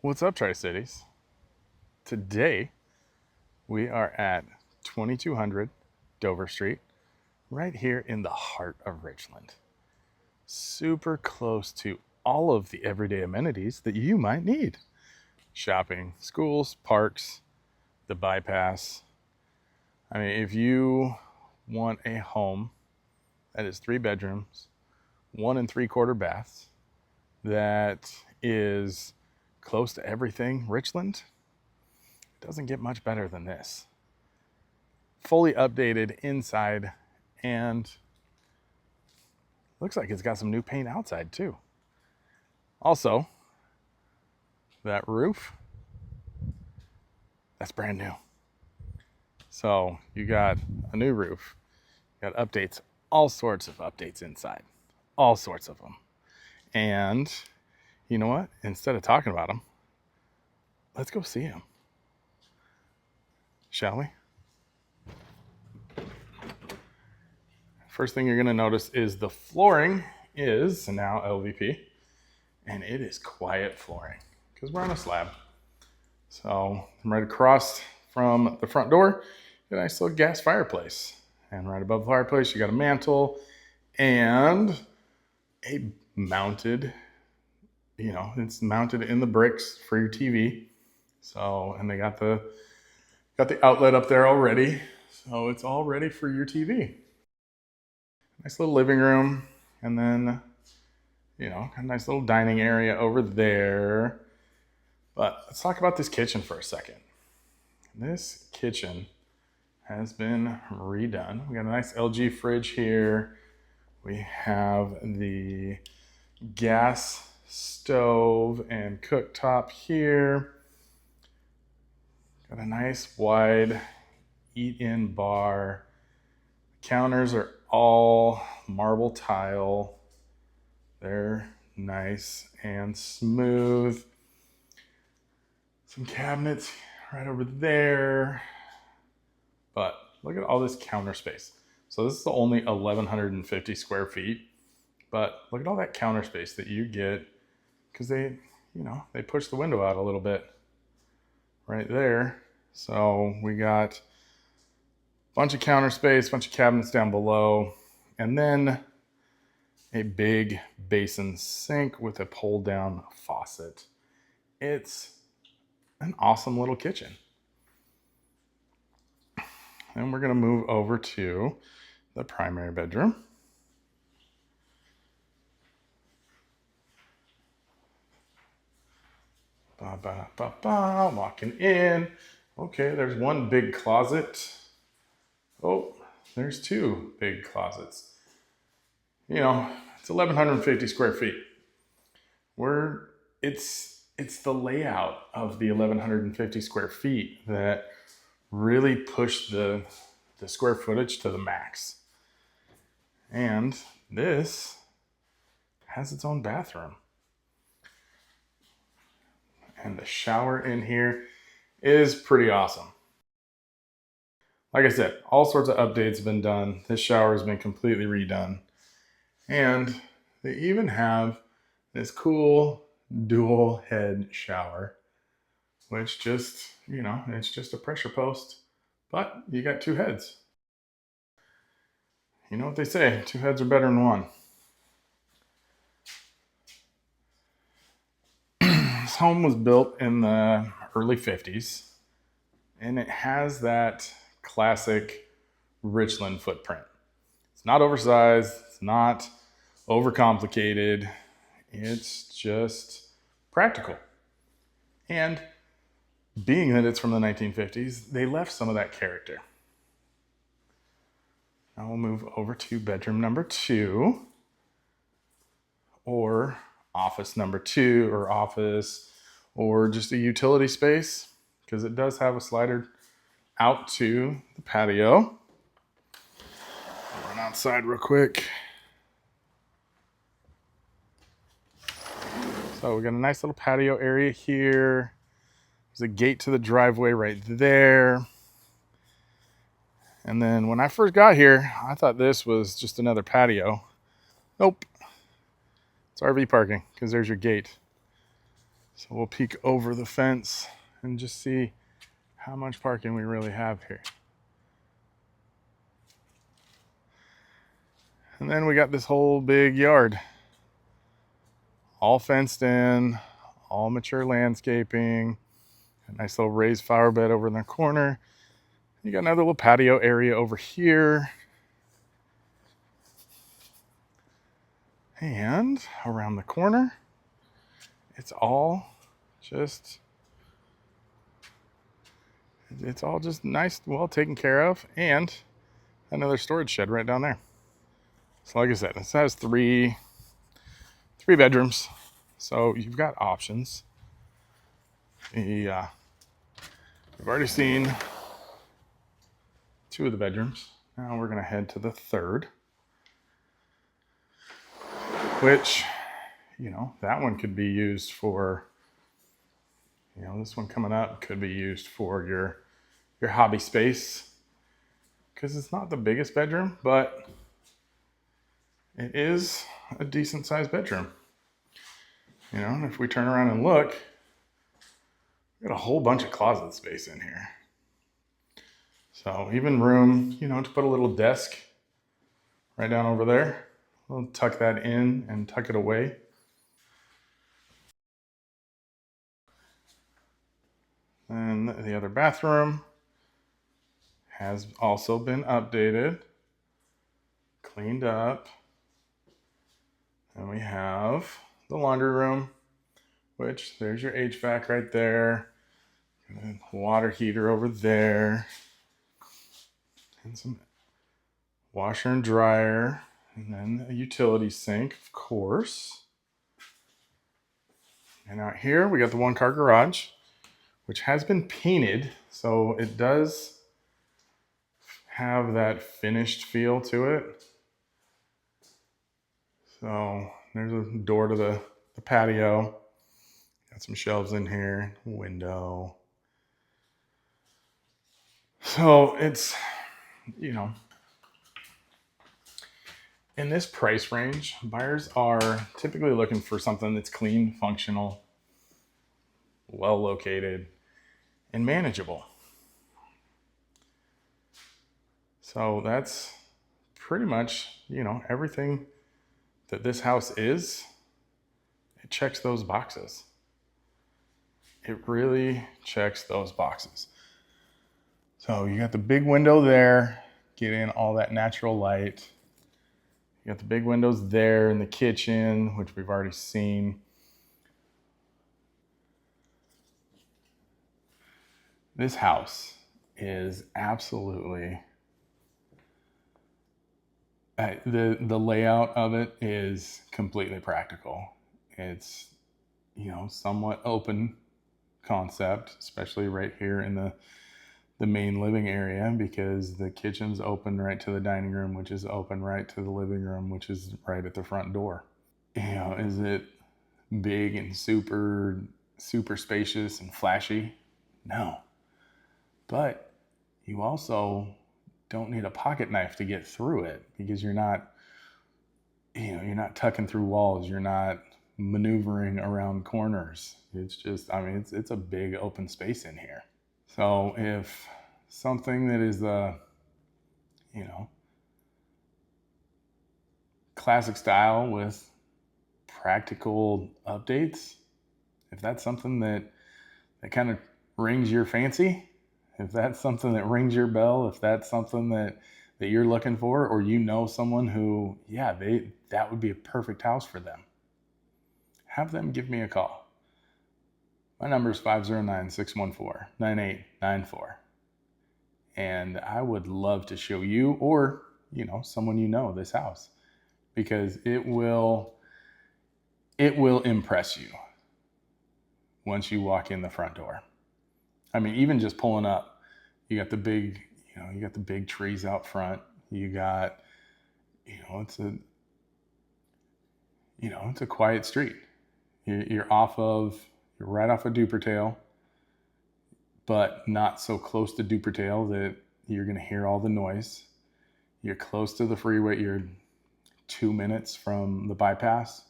What's up, Tri-Cities? Today we are at 2200 Dover Street, right here in the heart of Richland. Super close to all of the everyday amenities that you might need. Shopping, schools, parks, the bypass. I mean, if you want a home that is 3 bedrooms, 1 3/4 baths, that is close to everything Richland, doesn't get much better than this. Fully updated inside, and looks like it's got some new paint outside too. Also, that roof, that's brand new. So you got a new roof, you got updates, all sorts of updates inside, all sorts of them. And you know what? Instead of talking about them, let's go see them. Shall we? First thing you're going to notice is the flooring is now LVP, and it is quiet flooring because we're on a slab. So right across from the front door, you got a nice little gas fireplace. And right above the fireplace, you got a mantle and a mounted, it's mounted in the bricks for your TV. So, and they got the outlet up there already. So it's all ready for your TV. Nice little living room, and then, a nice little dining area over there. But let's talk about this kitchen for a second. This kitchen has been redone. We got a nice LG fridge here. We have the gas stove and cooktop here. Got a nice wide eat-in bar. Counters are all marble tile. They're nice and smooth. Some cabinets right over there. But look at all this counter space. So this is only 1,150 square feet. But look at all that counter space that you get because they push the window out a little bit right there. So we got bunch of counter space, bunch of cabinets down below, and then a big basin sink with a pull down faucet. It's an awesome little kitchen. And we're going to move over to the primary bedroom. Walking in. Okay, there's one big closet. Oh, there's 2 big closets. It's 1,150 square feet. It's the layout of the 1,150 square feet that really pushed the square footage to the max. And this has its own bathroom. And the shower in here is pretty awesome. Like I said, all sorts of updates have been done. This shower has been completely redone. And they even have this cool dual head shower, which just, it's just a pressure post, but you got 2 heads. You know what they say, 2 heads are better than 1. This home was built in the early 50s, and it has that classic Richland footprint. It's not oversized, it's not overcomplicated, it's just practical. And being that it's from the 1950s, they left some of that character. Now we'll move over to bedroom number 2, or office number 2, or office, or just a utility space, because it does have a slider out to the patio. I'll run outside real quick. So we got a nice little patio area here. There's a gate to the driveway right there. And then when I first got here, I thought this was just another patio. Nope. It's RV parking because there's your gate. So we'll peek over the fence and just see how much parking we really have here. And then we got this whole big yard, all fenced in, all mature landscaping, a nice little raised flower bed over in the corner. You got another little patio area over here. And around the corner, it's all just nice, well taken care of, and another storage shed right down there. So like I said, this has three bedrooms, so you've got options. We've already seen 2 of the bedrooms. Now we're gonna head to the 3rd, which, that one could be used for, this one coming up could be used for your hobby space, because it's not the biggest bedroom, but it is a decent sized bedroom. And if we turn around and look, we got a whole bunch of closet space in here. So even room, to put a little desk right down over there. We'll tuck that in and tuck it away. And the other bathroom has also been updated, cleaned up. And we have the laundry room, which there's your HVAC right there. And water heater over there. And some washer and dryer. And then a utility sink, of course. And out here, we got the 1-car garage, which has been painted. So it does have that finished feel to it. So there's a door to the patio. Got some shelves in here, window. So it's, in this price range, buyers are typically looking for something that's clean, functional, well located, and manageable. So that's pretty much, everything that this house is, it checks those boxes. It really checks those boxes. So you got the big window there, get in all that natural light. You got the big windows there in the kitchen, which we've already seen. This house is absolutely, the layout of it is completely practical. It's, somewhat open concept, especially right here in the main living area, because the kitchen's open right to the dining room, which is open right to the living room, which is right at the front door. Is it big and super spacious and flashy? No. But you also don't need a pocket knife to get through it, because you're not tucking through walls. You're not maneuvering around corners. It's just, it's a big open space in here. So if something that is classic style with practical updates, if that's something that kind of rings your fancy, if that's something that rings your bell, if that's something that you're looking for, or someone who, that would be a perfect house for them, have them give me a call. My number is 509-614-9894. And I would love to show you, or, someone this house, because it will impress you once you walk in the front door. Even just pulling up, you got the big trees out front. You got, it's a quiet street. You're right off of Dupertail, but not so close to Dupertail that you're going to hear all the noise. You're close to the freeway. You're 2 minutes from the bypass.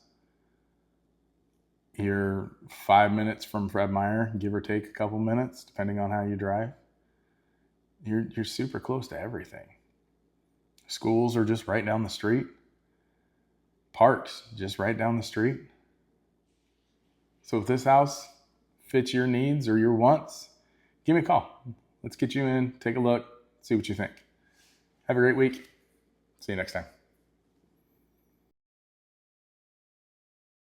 You're 5 minutes from Fred Meyer, give or take a couple minutes, depending on how you drive. You're super close to everything. Schools are just right down the street. Parks just right down the street. So if this house fits your needs or your wants, give me a call. Let's get you in, take a look, see what you think. Have a great week. See you next time.